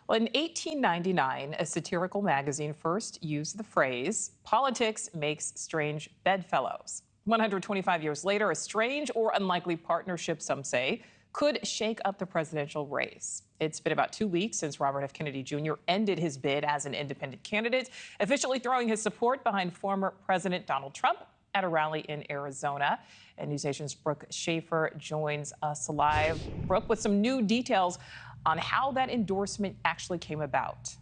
Well, in 1899, a satirical magazine first used the phrase, "Politics makes strange bedfellows." 125 years later, a strange or unlikely partnership, some say, could shake up the presidential race. It's been about 2 weeks since Robert F. Kennedy Jr. ended his bid as an independent candidate, officially throwing his support behind former President Donald Trump at a rally in Arizona. And NewsNation's Brooke Schafer joins us live. Brooke, with some new details on how that endorsement actually came about.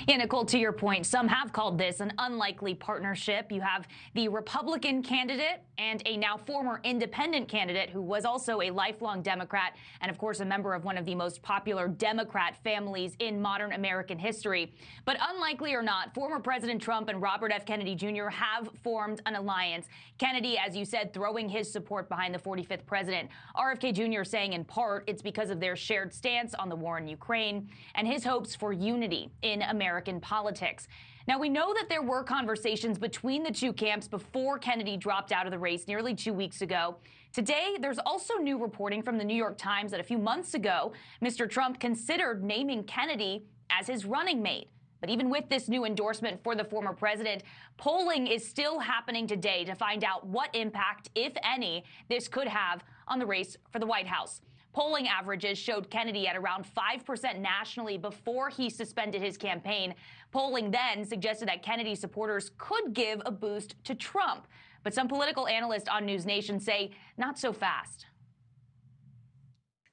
Yeah, Nichole, to your point, some have called this an unlikely partnership. You have the Republican candidate and a now former independent candidate who was also a lifelong Democrat and, of course, a member of one of the most popular Democrat families in modern American history. But unlikely or not, former President Trump and Robert F. Kennedy Jr. have formed an alliance. Kennedy, as you said, throwing his support behind the 45th president. RFK Jr. saying in part it's because of their shared stance on the war in Ukraine and his hopes for unity in American politics. Now, we know that there were conversations between the two camps before Kennedy dropped out of the race nearly 2 weeks ago. Today, there's also new reporting from the New York Times that a few months ago, Mr. Trump considered naming Kennedy as his running mate. But even with this new endorsement for the former president, polling is still happening today to find out what impact, if any, this could have on the race for the White House. Polling averages showed Kennedy at around 5% nationally before he suspended his campaign. Polling then suggested that Kennedy supporters could give a boost to Trump. But some political analysts on NewsNation say not so fast.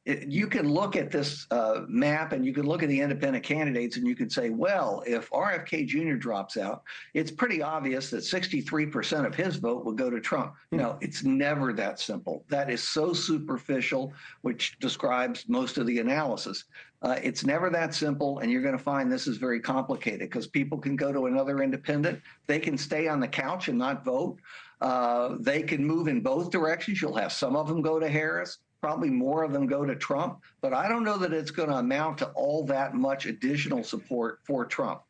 You can look at this map and you can look at the independent candidates and you can say, well, if RFK Jr. drops out, it's pretty obvious that 63% of his vote will go to Trump. No, it's never that simple. That is so superficial, which describes most of the analysis. It's never that simple, and you're going to find this is very complicated because people can go to another independent. They can stay on the couch and not vote. They can move in both directions. You'll have some of them go to Harris. Probably more of them go to Trump, but I don't know that it's going to amount to all that much additional support for Trump.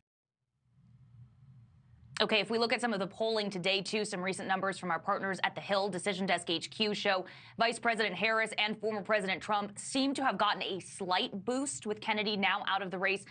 Okay, if we look at some of the polling today, too, some recent numbers from our partners at the Hill Decision Desk HQ show Vice President Harris and former President Trump seem to have gotten a slight boost with Kennedy now out of the race,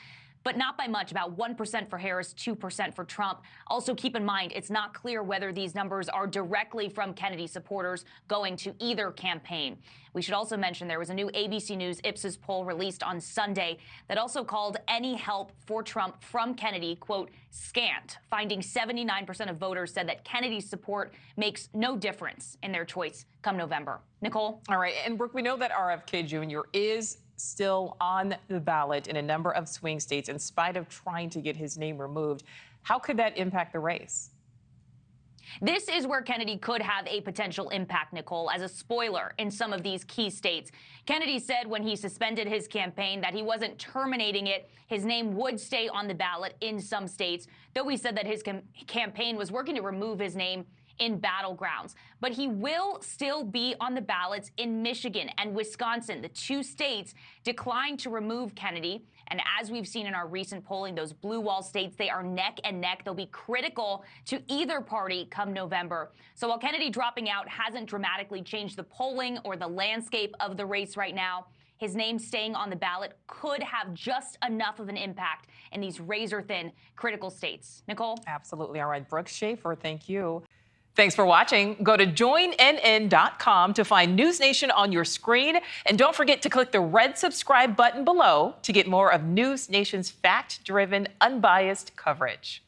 but not by much, about 1% for Harris, 2% for Trump. Also, keep in mind, it's not clear whether these numbers are directly from Kennedy supporters going to either campaign. We should also mention there was a new ABC News Ipsos poll released on Sunday that also called any help for Trump from Kennedy, quote, scant, finding 79% of voters said that Kennedy's support makes no difference in their choice come November. Nichole? All right, and Brooke, we know that RFK Jr. is still on the ballot in a number of swing states in spite of trying to get his name removed. How could that impact the race? This is where Kennedy could have a potential impact, Nichole, as a spoiler in some of these key states. Kennedy said when he suspended his campaign that he wasn't terminating it. His name would stay on the ballot in some states, though he said that his campaign was working to remove his name in battlegrounds. But he will still be on the ballots in Michigan and Wisconsin. The two states declined to remove Kennedy. And as we've seen in our recent polling, those blue wall states, they are neck and neck. They'll be critical to either party come November. So while Kennedy dropping out hasn't dramatically changed the polling or the landscape of the race right now, his name staying on the ballot could have just enough of an impact in these razor-thin critical states. Nichole? Absolutely. All right, Brooke Schafer, thank you. Thanks for watching. Go to joinnn.com to find NewsNation on your screen. And don't forget to click the red subscribe button below to get more of NewsNation's fact-driven, unbiased coverage.